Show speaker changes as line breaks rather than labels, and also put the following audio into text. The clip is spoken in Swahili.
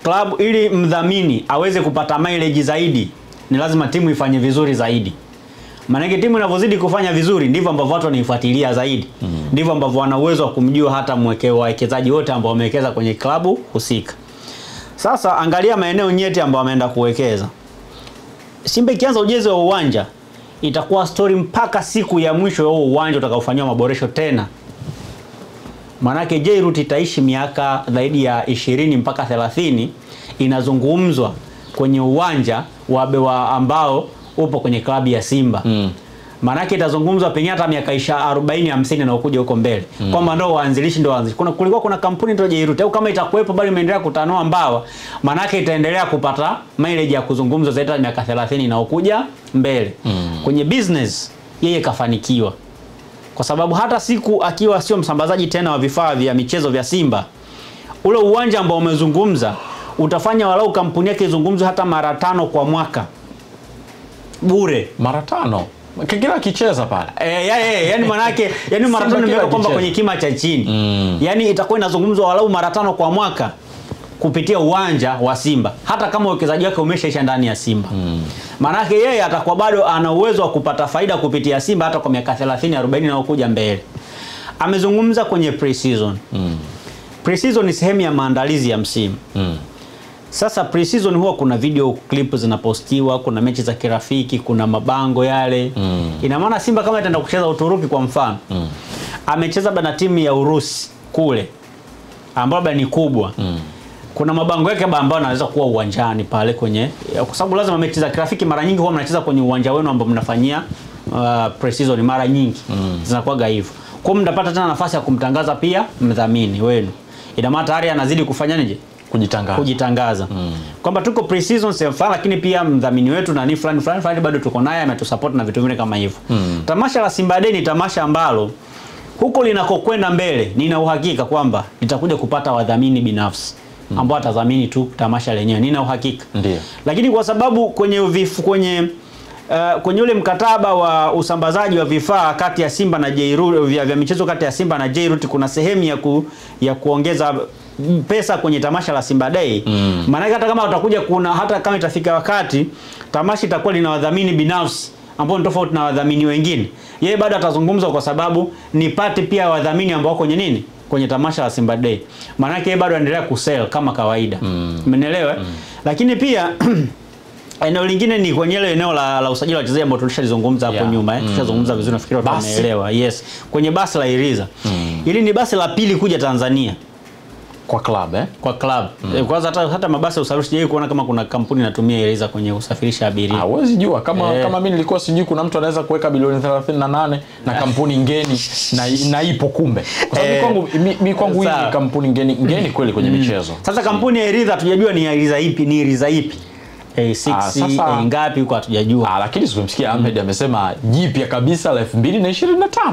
Club ili mdhamini aweze kupata mileage zaidi, ni lazima timu ifanye vizuri zaidi. Maana timu inavyozidi kufanya vizuri ndivyo ambavyo watu wanaifuatilia zaidi. Ndivyo ambavyo wana uwezo wa kumjua hata wawekezaji wote ambao wamewekeza kwenye klabu husika. Sasa angalia maeneo nyeti ambao wameenda kuwekeza. Simba ikianza ujenzi wa uwanja itakuwa story mpaka siku ya mwisho ya uwanja utakaofanywa maboresho tena. Manake Jairut itaishi miaka zaidi ya 20 mpaka 30 inazungumzwa kwenye uwanja wa ambao upo kwenye klabu ya Simba. Manake itazungumzwa pengine hata miaka 40 50 na ukuja huko mbele. Kwamba ndio waanzilishi ndio waanzilishi. Kulikuwa kuna kampuni ndio Jairut au kama itakuwepo bali imeendelea kutanua mbawa, manake itaendelea kupata mileage ya kuzungumzwa zaidi ya miaka 30 na ukuja mbele. Kwenye business yeye kafanikiwa. Kwa sababu hata siku akiwa sio msambazaji tena wa vifaa vya michezo vya Simba, ule uwanja ambao umezungumza utafanya walau kampuni yake izungumzwe hata mara 5 kwa mwaka. Bure.
Mara 5? Kila kicheza pale.
Yani manake yani mara 5 nimeweka kwamba kwenye kima cha chini. Yani itakuwa inazungumzwa walau mara 5 kwa mwaka kupitia uwanja wa Simba, hata kama uwekezaji wake umeshaisha ndani ya Simba. Manake yeye atakuwa bado ana uwezo wa kupata faida kupitia Simba hata kwa miaka 30 40 na kuja mbele. Amezungumza kwenye pre-season. Pre-season ni sehemu ya maandalizi ya msimu. Sasa pre-season huwa kuna video clip zinapostiwa, kuna mechi za kirafiki, kuna mabango yale. Ina maana Simba kama itaenda kucheza Uturuki kwa mfano, amecheza na timu ya Urusi kule ambayo ni kubwa. Kuna mabango yake ambayo anaweza kuwa uwanjani pale kwenye, kwa sababu lazima mechi za kirafiki mara nyingi huwa mnacheza kwenye uwanja wenu ambao mnafanyia pre-season mara nyingi. Zinakuwa hivyo. Kwa hiyo mtapata tena nafasi ya kumtangaza pia mdhamini wenu. Ina maana tayari anazidi kufanya nini? Kujitangaza. Kwamba tuko pre-season sasa, lakini pia mdhamini wetu na ni fulani bado tuko naye, ametusupport na vitu vingine kama hivyo. Tamasha la Simba Day ni tamasha ambalo huko linakokwenda mbele nina uhakika kwamba litakuja kupata wadhamini binafsi ambao atadhamini tu tamasha lenyewe, nina uhakika.
Ndiyo.
Lakini kwa sababu kwenye ule mkataba wa usambazaji wa vifaa kati ya Simba na Jairut, vya michezo kati ya Simba na Jairut, kuna sehemu ya kuongeza pesa kwenye tamasha la Simba Day. Maana hata kama utakuja hata kama itafika wakati tamasha itakuwa lina wadhamini binafsi ambao ni tofauti na wadhamini wengine, yeye bado atazungumza kwa sababu ni pati pia wadhamini ambao kwenye kwenye tamasha la Simba Day. Maana yake bado anaendelea kusell kama kawaida. Umeelewa? Lakini pia eneo lingine ni kwenye ile eneo la usajili wa wachezaji ambao tulishalizungumza hapo nyuma. Tushazungumza vizuri, nafikiri watu wameelewa. Yes. Kwenye basi la Iriza. Hili ni basi la pili kuja Tanzania.
Kwa club
Kwa club. Kwanza hata mabasi ya usafiri sijawahi kuona kama kuna kampuni inatumia Iriza kwenye usafirisha abiria.
Huwezi jua kama mimi nilikuwa sijui kuna mtu anaweza kuweka bilioni 38 na kampuni ngeni na ipo kumbe. Kwa sababu kwangu hii kampuni ngeni kweli kwenye michezo.
Sasa kampuni ya Iriza hatujajua ni Iriza ipi. A6 ngapi huko hatujajua.
Lakini tumemsikia Ahmed amesema jipya kabisa la 2025.